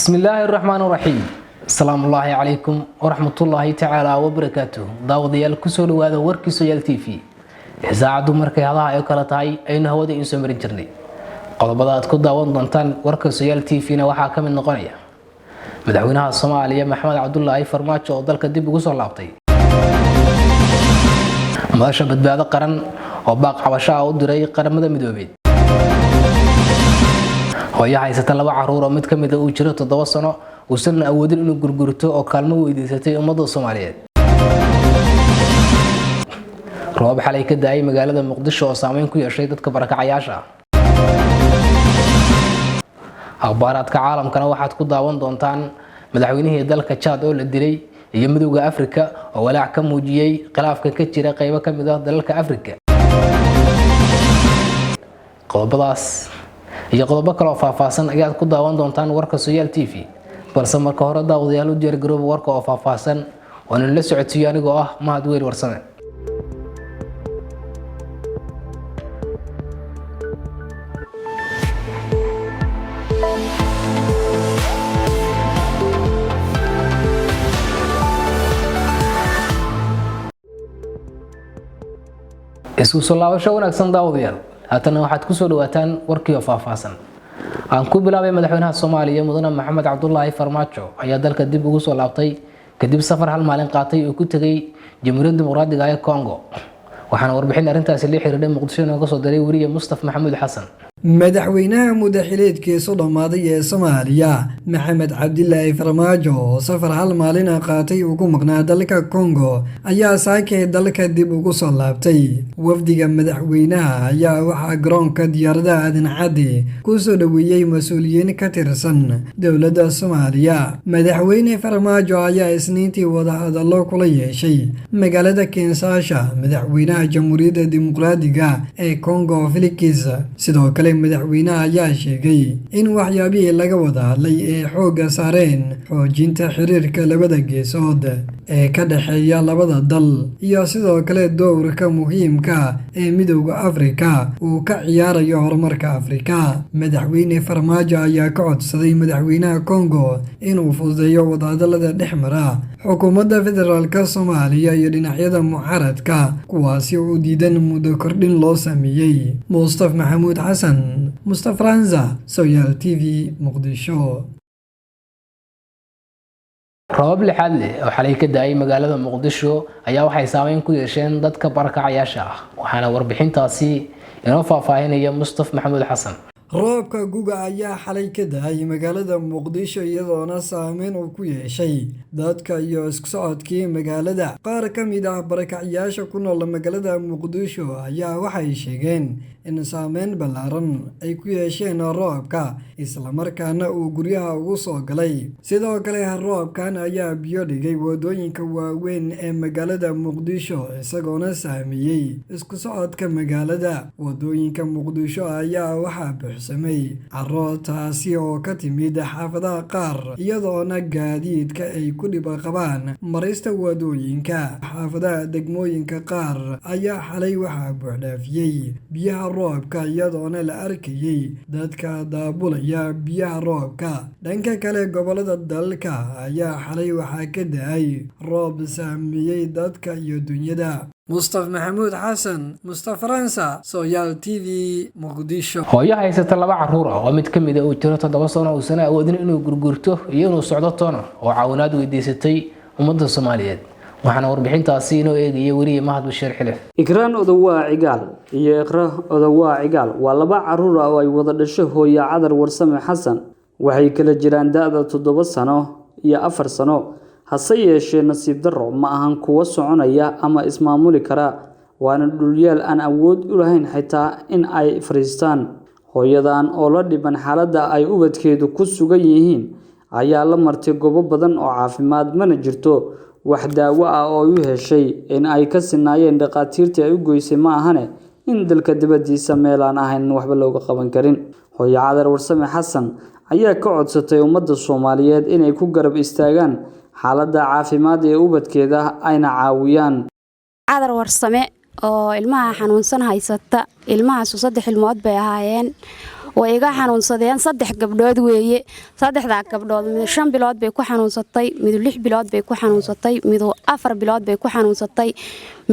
بسم الله الرحمن الرحيم. السلام الله عليكم ورحمة الله تعالى وبركاته. داوديال كسول وهذا وركي سويال تي في. إذاعة مركي هذا أيكلا تاي أين هو ذي إنسان مرجرني. قد بدأت كل داود ضنتان وركي سويال تي في نوحة كم النقنية. مدعوينها الصومالية محمد عبد الله فرماتشو ودل كدب قصر لابطي. ماشى بدبعد قرن وباق حبشاء ودري قرن مدى مدوبيد. hooyo haysata laba caruur oo mid ka mid ah uu jiro 7 sano uusan awoodin inuu gurgurto oo kaalmo weydiisatay ummadda Soomaaliyeed. roob xalay ka daayay magaalada Muqdisho oo saameyn ku yeeshay dadka barakacayaasha ah. akhbaaradka caalamkana waxaad ku daawan doontaan madaxweynihii dalka Chad oo la dilay iyo midowga Afrika oo walaac ka muujiyay khilaafka ka jira qaybo ka mid ah dalalka Afrika. qodobadaas iyo qodobo kale oo faahfaahsan ayaad ku daawan doontaan warka Sooyaal TV balse marka hore daawadayaal u diyaar garoob warka oo faahfaahsan oo la socodsiyo anigoo ah Mahad Weer Warsame. isku soo laabasho wanaagsan daawadayaal haatan waxaad ku soo dhawaataan warkii oo faahfaahsan. aan ku bilaabay madaxweynaha Soomaaliya mudane Maxamed Cabdullaahi Farmaajo ayaa dalka dib ugu soo laabtay kadib safar hal maalin qaatay oo ku tagay Jamhuuriyadda Dimuqraadiga ah ee Congo. waxaana warbixin arrintaasi la xiriirtay Muqdisho oo soo diray wariye Mustafa Maxamuud Xasan. madaxweynaha mudaxileedkiisa dhamaaday ee Soomaaliya Maxamed Cabdullaahi Farmaajo oo safar hal maalin qaatay ugu maqnaa dalka Congo ayaa saakay dalka dib ugu soo laabtay. wafdiga madaxweynaha ayaa waxa garoonka diyaaradaha Aadan Cadde ku soo dhaweeyay mas'uuliyiin ka tirsan dowladda Soomaaliya. madaxweyne Farmaajo ayaa isniintii wada hadallo kula yeeshay magaalada Kinshasa madaxweynaha Jamhuuriyadda Dimuqraadiga ee Congo Felix. sidoo kale madaxweynaha ayaa sheegay in waxyaabihii laga wada hadlay ee xoogga saareen xoojinta xiriirka labada geesood ee ka dhaxeeya labada dal iyo sidoo kale doorka muhiimka ee midowga Afrika uu ka ciyaarayo horumarka Afrika. madaxweyne Farmaajo ayaa ka codsaday madaxweynaha Congo inuu fududeeyo wadahadallada dhexmara xukuumadda federaalka Soomaaliya iyo dhinacyada mucaaradka kuwaasi oo diidan muddo kordhin loo sameeyay. Mustafa Maxamuud Xasan Mustafa Ranza Sooyaal TV Muqdisho. roob lixaad leh oo xalay ka daayay magaalada Muqdisho ayaa waxay saameyn ku yeesheen dadka barakacayaasha ah. waxaana warbixintaasi inoo faahfaahinaya Mustafa Maxamuud Xasan. roobka guga ayaa xalay ka daayay magaalada Muqdisho iyadoona saameyn uu ku yeeshay dadka iyo isku socodkii magaalada. qaar ka mid ah barakacayaasha ku nool magaalada Muqdisho ayaa waxay sheegeen in saameyn ballaaran ay ku yeesheen roobka isla markaana uu guryaha ugu soo galay. sidoo kale roobkan ayaa biyo dhigay wadooyinka waaweyn ee magaalada Muqdisho isagoona saameeyay isku socodka magaalada. wadooyinka Muqdisho ayaa waxaa samay caro taasi oo ka timid xaafadaha qaar iyadoona gaadiidka ay ku dhib qabaan marista wadooyinka. xaafadaha degmooyinka qaar ayaa xalay waxaa buuxdhaafiyay biyaha roobka iyadoona la arkayay dadka daabulaya biyaha roobka. dhanka kale gobolada dalka ayaa xalay waxaa ka daay roob saameeyay dadka iyo dunyada. Mustafa Maxamuud Xasan Mustafa Ranza Sooyaal TV Muqdisho. hooyo haysata laba caruur ah oo mid ka mid ah uu jiro 7 sano uusan awoodin inuu gurgurto iyo inuu socdo toona oo caawinaad weydiisatay ummadda Soomaaliyeed. waxaana warbixintaasi inoo eegayay wariye Mahad Bashiir Xilif. Ikraan Odawaa Cigaal iyo Iqra Odawaa Cigaal waa laba caruur ah oo ay wada dhashay hooyo Cadar Warsame Xasan. waxay kala jiraan da'da 7 sano iyo 4 sano. hase yeeshee nasiib darro ma ahan kuwa soconaya ama ismaamuli kara waana dhulyaal aan awood u lahayn xitaa in ay fariistaan. hooyadan oo la dhiban xaaladda ay ubadkeedu ku sugan yihiin ayaa la martay goobo badan oo caafimaad mana jirto wax daawo ah oo u heshay in ay ka sinaayeen dhaqaatiirtii ay u goysay ma ahane in dalka dibadiisa meel aan ahayn waxba looga qaban karin. hooyo Cadar Warsame Xasan ayaa ka codsatay ummadda Soomaaliyeed inay ku garab istaagaan xaaladda caafimaad ee ubadkeeda ayna caawiyaan. Cadar Warsame oo ilmaha xanuunsan haysata ilmahaas 3 ilmood bay ahaayeen way iga xanuunsadeen 3 gabdhood weeye 3 gabdhood mid 5 bilood bay ku xanuunsatay mid 6 bilood bay ku xanuunsatay mid 4 bilood bay ku xanuunsatay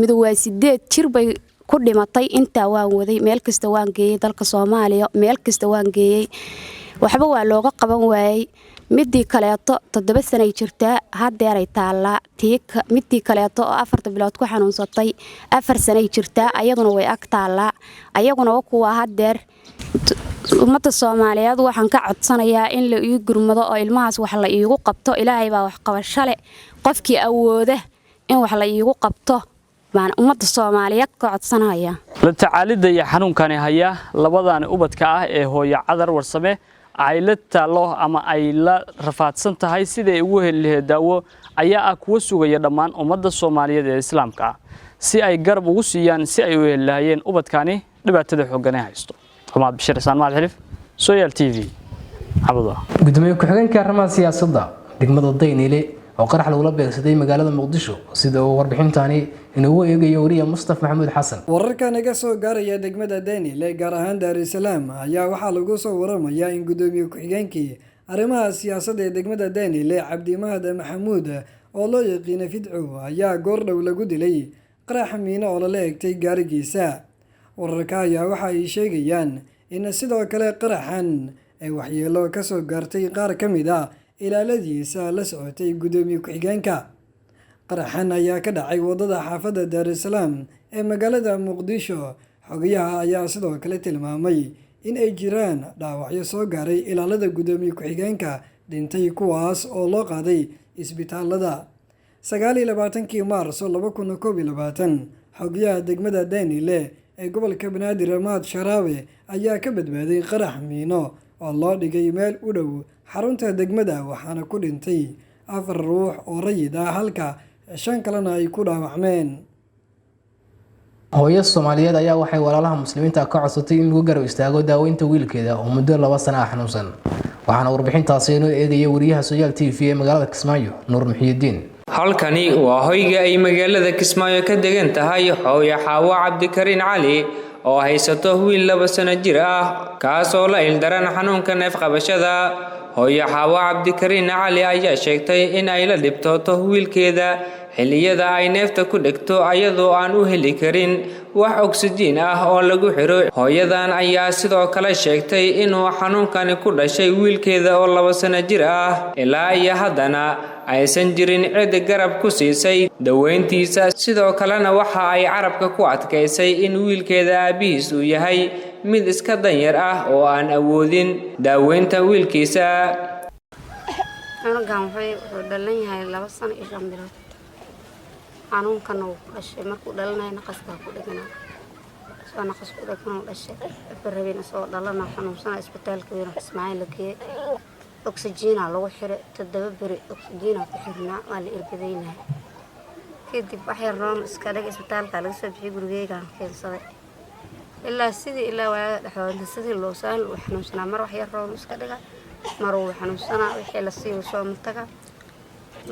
mid waa 8 jir bay ku dhimatay inta waan waday meel kasta waan geeyay dalka Soomaaliya meel kasta waan geeyay waxba waa looga qaban waayay midii kaleeto 7 sano jirtaa hadeer ay taala midii kaleeto 4 bilood ku xanuunsatay 4 sano jirtaa ayaduna way ag taala ayaguna kuwa hadeer umada Soomaaliyeed waxaan ka codsanayaa in la ii gurmado oo ilmahaas wax la iigu qabto Ilaahay baa wax qabashale qofkii awooda in wax la iigu qabto baan umada Soomaaliyeed ka codsanaya la tacaalida iyo xanuunkani haya labadan ubadka ah ee hooyo Cadar Warsame ay la taalo ama ay la rafaadsan tahay sidii ugu heli daawo ayaa kuwa sugaya dhamaan umada Soomaaliyeed ee Islaamka si ay garab ugu siiyaan si ay u helayeen ubadkani dhibaatada xooggan ay haysto Maxamed Bashir Soomaal Xilif Soyal TV Abdullah gudoomiye ku-xigeenka arrimaha siyaasadda degmada Daynile oo qarax lagu beegsaday magaalada Muqdisho sida uu warbixintani inuu eegayo wariye Mustafa Maxamuud Xasan wararka naga soo gaaraya degmada Daynile gaar ahaan Dar es Salaam ayaa waxa lagu soo waramayaa in gudoomiye ku-xigeenkii arrimaha siyaasadda ee degmada Daynile Cabdi Mahad Maxamuud oo loo yaqaan Fidco ayaa goor dhow lagu dilay qarax miino oo la eegtay gaarigiisa wararka ayaa waxa ay sheegayaan in sidoo kale qaraxan ay waxyeelo ka soo gaartay qaar ka mid ah ilaaladiisa la socotay gudoomiye ku-xigeenka qaraxan ayaa ka dhacay wadada xaafadda Dar es Salaam ee magaalada Muqdisho xogayaha ayaa sidoo kale tilmaamay in ay jiraan dhaawacyo soo gaaray ilaalada gudoomiye ku-xigeenka dhintay kuwaas oo loo qaaday isbitaalada 29 Maarso 2021 xogayaha degmada Daynile ee gobolka Banaadir Ahmad Sharaawe ayaa ka badbaaday qarax miino oo loo dhigay meel u dhow xarunta degmada waxaana ku dhintay 4 ruux oo rayid ah halka 5 kalena ay ku dhaawacmeen hooyo Soomaaliyeed ayaa waxay walaalaha muslimiinta ka codsatay in lagu garab istaago daaweynta wiilkeeda oo muddo 2 sano xanuunsan waxaana warbixintaasi inoo eegaya wariyaha Soyal TV ee magaalada Kismaayo Nuur Muxiidiin halkani waa hoyga ay magaalada Kismaayo ka degan tahay hooyo Xaawo Cabdikariin Cali oo haysato wiil 2 sano jir ah kaas oo la ildaran xanuunka neef qabashada hooyo Xaawo Cabdikariin Cali ayaa sheegtay in ay la dhibtooto wiilkeeda xilliyada ay neefta ku dhigto ayadoo aan u heli karin wax oksijiin ah oo lagu xiro hooyadan ayaa sidoo kale sheegtay inuu xanuunkani ku dhashay wiilkeeda oo 2 sano jir ah ilaa iyo haddana aysan jirin cid garab ku siisay daweyntiisa sidoo kalena waxa ay carabka ku adkaysay in wiilkeeda aabihiis uu yahay mid iska danyar ah oo aan awoodin daaweynta wiilkiisa anaga wuxuu dhalan yahay 2 sano iyo 5 bilood xanuunkan uu dhashay markuu dhalanayna qaska ku dhiganaa soo naqas ku dhiganaa dhashay barabina soo dhalana xanuunsan isbitaalka weyn Ismaaciil la geeyay oksijiin lagu xiray 7 bari oksijiin ku xirnaa waa la irbadaynahay kadib waxay roon iska dhig isbitaalka laga soo bixiyay gurigeyga keensaday ilaa waa dhaxoonta sidii loo saan wax xanuunsanaa mar wax yar roon iska dhiga mar uu xanuunsanaa wixii la sii soo mutaga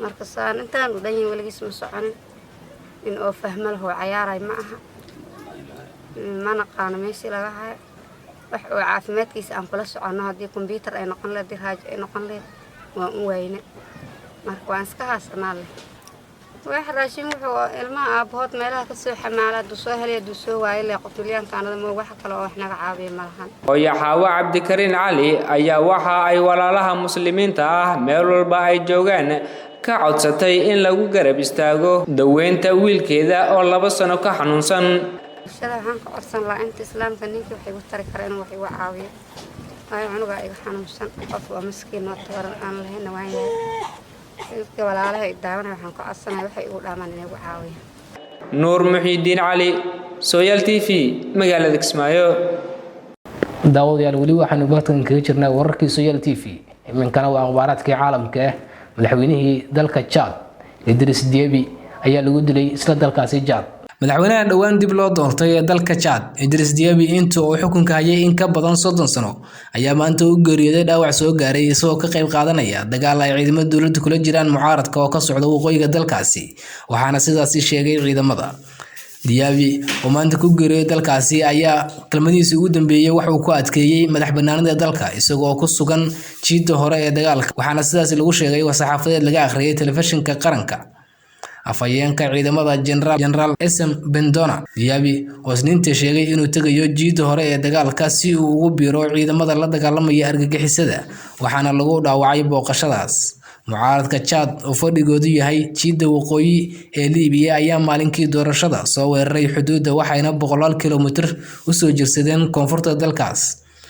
marka saan intaan u dhayn waligiis ma soconin in oo fahmo laho ciyaaray ma aha mana qaana meeshii laga hayo wax oo caafimaadkiisa aan kula socono hadii computer ay noqon leedahay raaj ay noqon leedahay waan u wayne marka waan iska haasanaa wax raashin wuxuu ilmaha aabahood meelaha ka soo xamaalada soo helay soo waayay la qofliyaankaanada ma wax kale oo wax naga caabiyo malahan hooyo Xaawo Cabdikariin Cali ayaa waxa ay walaalaha muslimiinta ah meel walba ay joogaan ka codsatay in lagu garab istaago daweynta wiilkeeda oo 2 sano ka xanuunsan shada waxaan ka codsan lahaa inta islaamka ninkii waxay u tari kareen wax igu caawiyo ay cunuga iga xanuunsan qof oo miskiin oo tabaran aan lahayn waan yahay dadka walaalaha ay daawanay waxaan ka codsanahay waxay ugu dhaamaan inay igu caawiyaan Nuur Muxiidiin Cali Soyal TV magaalada Kismaayo daawadayaal wali waxaanu bartan kaga jirnaa wararkii Soyal TV iminkana waa akhbaaradkii caalamka madaxweynihii dalka Chad Idris Deby ayaa lagu dilay isla dalkaasi Chad madaxweynaha dhawaan dib loo doortay ee dalka Chad Idris Deby intuu uu xukunka hayay in ka badan 30 sano ayaa maanta u geeriyooday dhaawac soo gaaray isagoo ka qayb qaadanaya dagaal ay ciidamada dawladda kula jiraan mucaaradka oo ka socda waqooyiga dalkaasi waxaana sidaas sheegay ciidamada Diaby oo maanta ku geeriyooday dalkaasi ayaa kelmadiisa ugu dambeeyay wax uu ku adkeeyay madaxbannaanida dalka isagoo ku sugan jiidda hore ee dagaalka waxaana sidaas lagu sheegay saxaafadeed laga akhriyay telefishinka qaranka afayeenka ciidamada General SM Bendona. Diaby oo isniintii sheegay inuu tagayo jiidda hore ee dagaalka si uu ugu biiro ciidamada la dagaalamaya argagixisada waxaana lagu dhaawacay booqashadaas. mucaaradka Chad oo fadhigoodu yahay jiidda waqooyi ee Liibiya ayaa maalinkii doorashada soo weeraray xuduudda waxayna 100 kiiloomitir u soo jirsadeen koonfurta dalkaas.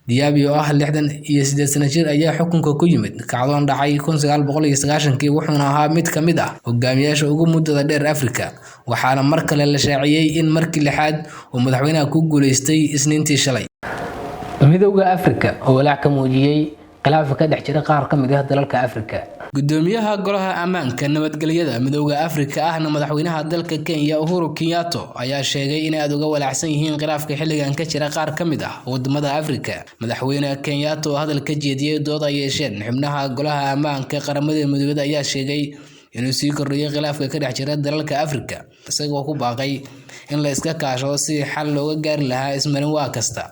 Diaby oo ah 68 sano jir ayaa xukunka ku yimid kacdoon dhacay 1990 wuxuuna ahaa mid ka mid ah hogaamiyaasha ugu muddada dheer Afrika waxaana mar kale la shaaciyay in markii lixaad uu madaxweynaha ku guuleystay isniintii shalay. Midowga Afrika oo walaac ka muujiyay khilaafka ka dhex jira qaar ka mid ah dalalka Afrika. gudoomiyaha golaha ammaanka nabadgelyada midowga Afrika ahna madaxweynaha dalka Kenya Uhuru Kenyatta ayaa sheegay in ay uga walaacsan yihiin khilaafka xilligan ka jira qaar ka mid ah wadamada Afrika. madaxweynaha Kenyatta oo hadal ka jeediyay dood ay yeesheen xubnaha golaha ammaanka qaramada midoobay ayaa sheegay inuu sii kordhiyay khilaafka ka dhex jira dalalka Afrika isagoo ku baaqay in la iska kaashado si xal looga gaari lahaa ismarin waa kasta.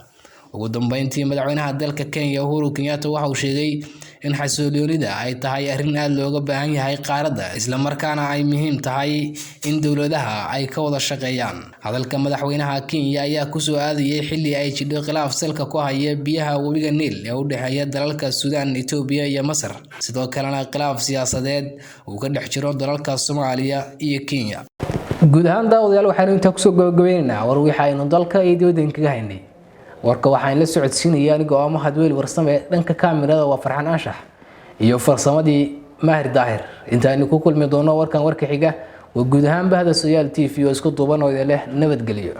ugu dambeyntii madaxweynaha dalka Kenya Uhuru Kenyatta waxa uu sheegay in xasilloonida ay tahay arrin aad looga baahan yahay qaaradda isla markaana ay muhiim tahay in dawladaha ay ka wada shaqeeyaan. hadalka madaxweynaha Kenya ayaa ku soo aadayay xilli ay jidho khilaaf salka ku haya biyaha webiga Niil ee u dhexeeya dalalka Suudaan, Itoobiya iyo Masar sidoo kalena khilaaf siyaasadeed uu ka dhex jiro dalalka Soomaaliya iyo Kenya. guud ahaan daawadayaal waxaanu inta ku soo gabagabeynaa war wixii aynu dalka iyo dibadda kaga haynay warka waxaan la socodsiinaya anigoo ah Mahad Weel Warsame dhanka kaamirada waa Farxan Anshax iyo farsamadii Mahir Daahir intaanu ku kulmi doono warkan warka xiga waa guud ahaan bahda Soyaal TV oo isku duuban oo leh nabadgelyo.